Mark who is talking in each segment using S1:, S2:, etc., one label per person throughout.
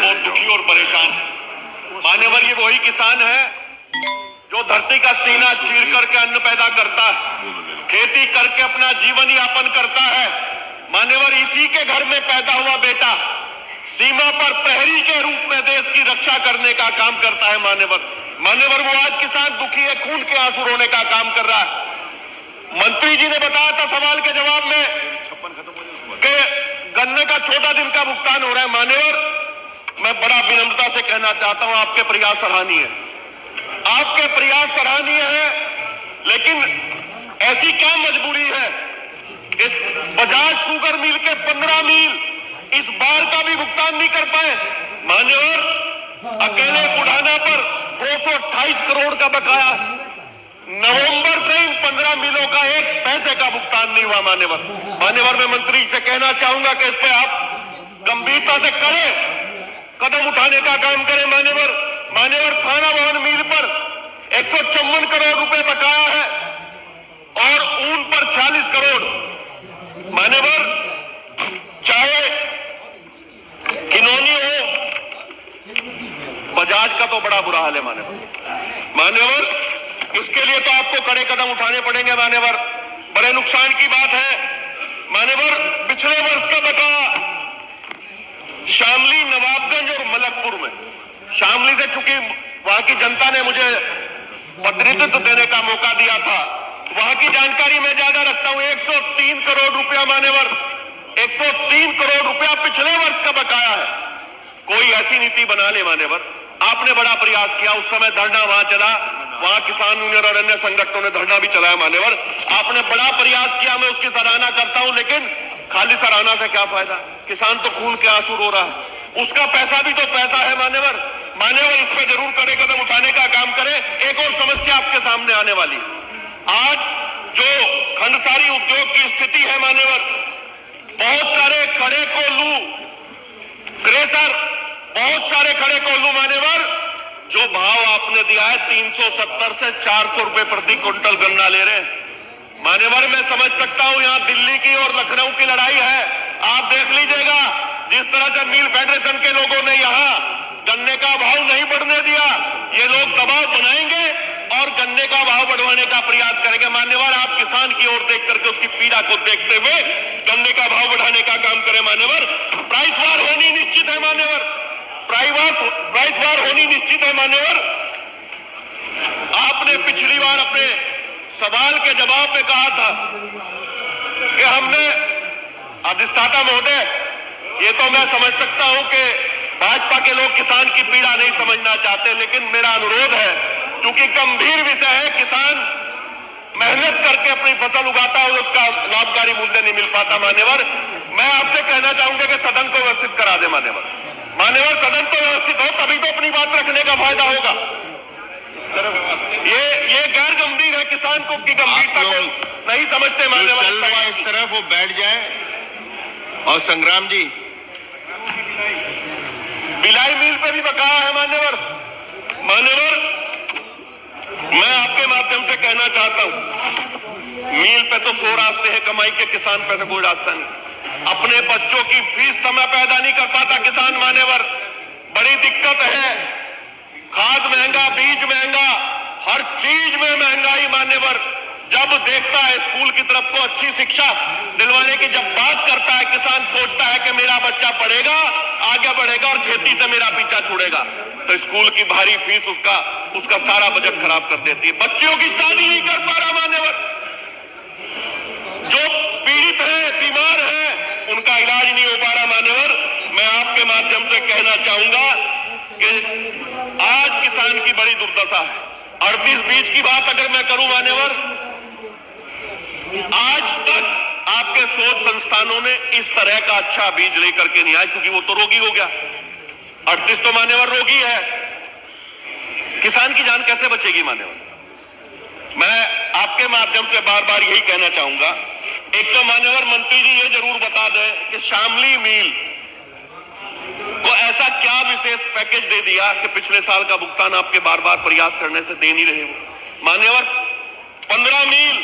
S1: बहुत दुखी और परेशान है। मान्यवर, ये वही किसान है जो धरती का सीना चीर करके अन्न पैदा करता है, खेती करके अपना जीवन यापन करता है। मान्यवर, इसी के घर में पैदा हुआ बेटा सीमा पर प्रहरी के रूप में देश की रक्षा करने का काम करता है। मान्यवर, वो आज किसान दुखी है, खून के आंसू रोने का काम कर रहा है। मंत्री जी ने बताया था सवाल के जवाब में कि गन्ने का 14 दिन का भुगतान हो रहा है। मान्यवर, मैं बड़ा विनम्रता से कहना चाहता हूं, आपके प्रयास सराहनीय है, आपके प्रयास सराहनीय है, लेकिन ऐसी क्या मजबूरी है इस बजाज शुगर मिल के 15 मिल इस बार का भी भुगतान नहीं कर पाए। मान्यवर, अकेले बुढ़ाना पर 228 करोड़ का बकाया, नवंबर से इन 15 मिलों का 1 पैसे का भुगतान नहीं हुआ। मान्यवर, मैं मंत्री से कहना चाहूंगा कि इस पे आप गंभीरता से कदम उठाने का काम करें। मान्यवर, थाना भवन मिल पर 154 करोड़ रुपए बकाया है और ऊन पर 46 करोड़। मान्यवर, चाहे किनौनी हो, बजाज का तो बड़ा बुरा हाल है। मान्यवर, इसके लिए तो आपको कड़े कदम उठाने पड़ेंगे। मान्यवर, बड़े नुकसान की बात है। मान्यवर, पिछले वर्ष का बकाया शामली, नवाबगंज और मलकपुर में, शामली से चूंकि वहां की जनता ने मुझे प्रतिनिधित्व देने का मौका दिया था, वहां की जानकारी मैं ज्यादा रखता हूं। 103 करोड़ रुपया मान्यवर, 103 करोड़ रुपया पिछले वर्ष का बकाया है। कोई ऐसी नीति बना ले। मान्यवर, आपने बड़ा प्रयास किया, उस समय धरना वहां चला, वहां किसान यूनियन और अन्य संगठनों ने धरना भी चलाया। मान्यवर, आपने बड़ा प्रयास किया, मैं उसकी सराहना करता हूं, लेकिन खाली सराहना से क्या फायदा? किसान तो खून के आंसू रो रहा है, उसका पैसा भी तो पैसा है। मान्यवर, इस पर जरूर कड़े कदम उठाने का काम करें। एक और समस्या आपके सामने आने वाली है। आज जो खंडसारी उद्योग की स्थिति है मान्यवर, बहुत सारे खड़े कोल्हू क्रेशर, बहुत सारे खड़े कोल्हू मान्यवर, जो भाव आपने दिया है 370 से 400 रुपए प्रति क्विंटल गन्ना ले रहे हैं। मान्यवर, मैं समझ सकता हूं यहां दिल्ली की और लखनऊ की लड़ाई है। आप देख लीजिएगा, जिस तरह से मिल फेडरेशन के लोगों ने यहां गन्ने का भाव नहीं बढ़ने दिया, ये लोग दबाव बनाएंगे और गन्ने का भाव बढ़वाने का प्रयास करेंगे। मान्यवर, आप किसान की ओर देख करके उसकी पीड़ा को देखते हुए गन्ने का भाव बढ़ाने का काम करें। मान्यवर, प्राइस वार होनी निश्चित है। मान्यवर, प्राइस वार होनी निश्चित है। मान्यवर, आपने पिछली बार अपने सवाल के जवाब में कहा था कि हमने, अधिष्ठाता महोदय, ये तो मैं समझ सकता हूं कि भाजपा के लोग किसान की पीड़ा नहीं समझना चाहते, लेकिन मेरा अनुरोध है, चूंकि गंभीर विषय है, किसान मेहनत करके अपनी फसल उगाता है, उसका लाभकारी मूल्य नहीं मिल पाता। मान्यवर, मैं आपसे कहना चाहूंगा कि सदन को व्यवस्थित करा दे। मान्यवर, सदन तो व्यवस्थित हो, तभी तो अपनी बात रखने का फायदा होगा। इस तरफ ये गैर गंभीर है, किसान को की गंभीरता को नहीं समझते। मान्यवर,
S2: चल रहे हैं इस तरफ, वो बैठ जाए। और संग्राम जी,
S1: बिलाई मिल पे भी बकाया है। मान्यवर, मैं आपके माध्यम से कहना चाहता हूं, मिल पे तो 100 रास्ते हैं कमाई के, किसान पे तो कोई रास्ता नहीं। अपने बच्चों की फीस समय पैदा नहीं कर पाता किसान। मान्यवर, बड़ी दिक्कत है, खाद महंगा, बीज महंगा, हर चीज में महंगाई। मान्यवर, जब देखता है स्कूल की तरफ को अच्छी शिक्षा दिलवाने की जब बात करता है, किसान सोचता है कि मेरा बच्चा पढ़ेगा, आगे बढ़ेगा और खेती से मेरा पीछा छोड़ेगा, तो स्कूल की भारी फीस उसका सारा बजट खराब कर देती है। बच्चियों की शादी नहीं कर पा रहा। मान्यवर, जो पीड़ित है, बीमार है, उनका इलाज नहीं हो पा रहा। मान्यवर, मैं आपके माध्यम से कहना चाहूंगा कि आज किसान की बड़ी दुर्दशा है। 38 बीज की बात अगर मैं करूं मान्यवर, आज तक आपके शोध संस्थानों ने इस तरह का अच्छा बीज लेकर के नहीं आए, क्योंकि वो तो रोगी हो गया। 38 तो मान्यवर रोगी है, किसान की जान कैसे बचेगी? मान्यवर, मैं आपके माध्यम से बार बार यही कहना चाहूंगा, एक तो मान्यवर मंत्री जी ये जरूर बता दें कि शामली मिल को ऐसा क्या विशेष पैकेज दे दिया कि पिछले साल का भुगतान आपके बार बार प्रयास करने से दे नहीं रहे हो। मान्यवर, 15 मिल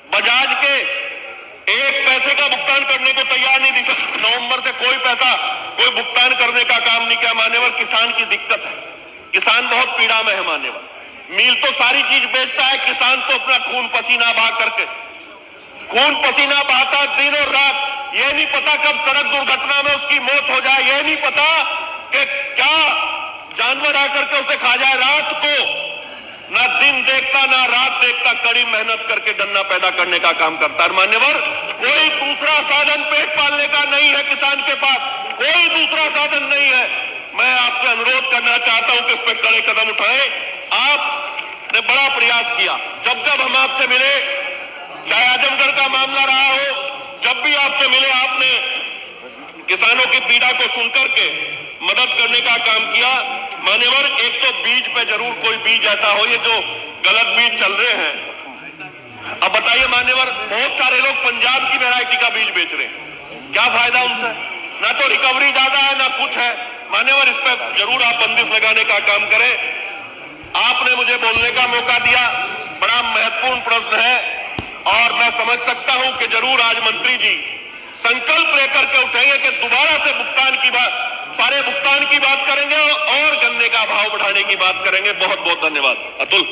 S1: बजाज के 1 पैसे का भुगतान करने को तैयार नहीं दिखा। नवंबर से कोई पैसा कोई भुगतान करने का काम नहीं किया। मान्यवर, किसान की दिक्कत है, किसान बहुत पीड़ा में है। मान्यवर, मिल तो सारी चीज बेचता है, किसान तो अपना खून पसीना बहा करके, खून पसीना बहाता दिन और रात। यह नहीं पता कब सड़क दुर्घटना में उसकी मौत हो जाए, यह नहीं पता कि क्या जानवर आकर के उसे खा जाए। रात को ना दिन देखता ना रात देखता, कड़ी मेहनत करके गन्ना पैदा करने का काम करता है। मान्यवर, कोई दूसरा साधन पेट पालने का नहीं है किसान के पास, कोई दूसरा साधन नहीं है। मैं आपसे अनुरोध करना चाहता हूं कि इस पर कड़े कदम उठाएं। आपने बड़ा प्रयास किया, जब जब हम आपसे मिले, चाहे आजमगढ़ का मामला रहा हो, जब भी आपसे मिले आपने किसानों की पीड़ा को सुनकर के मदद करने का काम किया। मान्यवर, एक तो बीज पे जरूर कोई बीज ऐसा हो, ये जो गलत बीज चल रहे हैं। अब बताइए मान्यवर, बहुत सारे लोग पंजाब की वैरायटी का बीज बेच रहे हैं, क्या फायदा उनसे? ना तो रिकवरी ज्यादा है ना कुछ है। मान्यवर, इस पर जरूर आप बंदिश लगाने का काम करें। आपने मुझे बोलने का मौका दिया, बड़ा महत्वपूर्ण प्रश्न है और मैं समझ सकता हूं कि जरूर आज मंत्री जी संकल्प लेकर के उठेंगे कि दोबारा से भुगतान की बात, सारे भुगतान की बात करेंगे और गन्ने का भाव बढ़ाने की बात करेंगे। बहुत बहुत धन्यवाद। अतुल।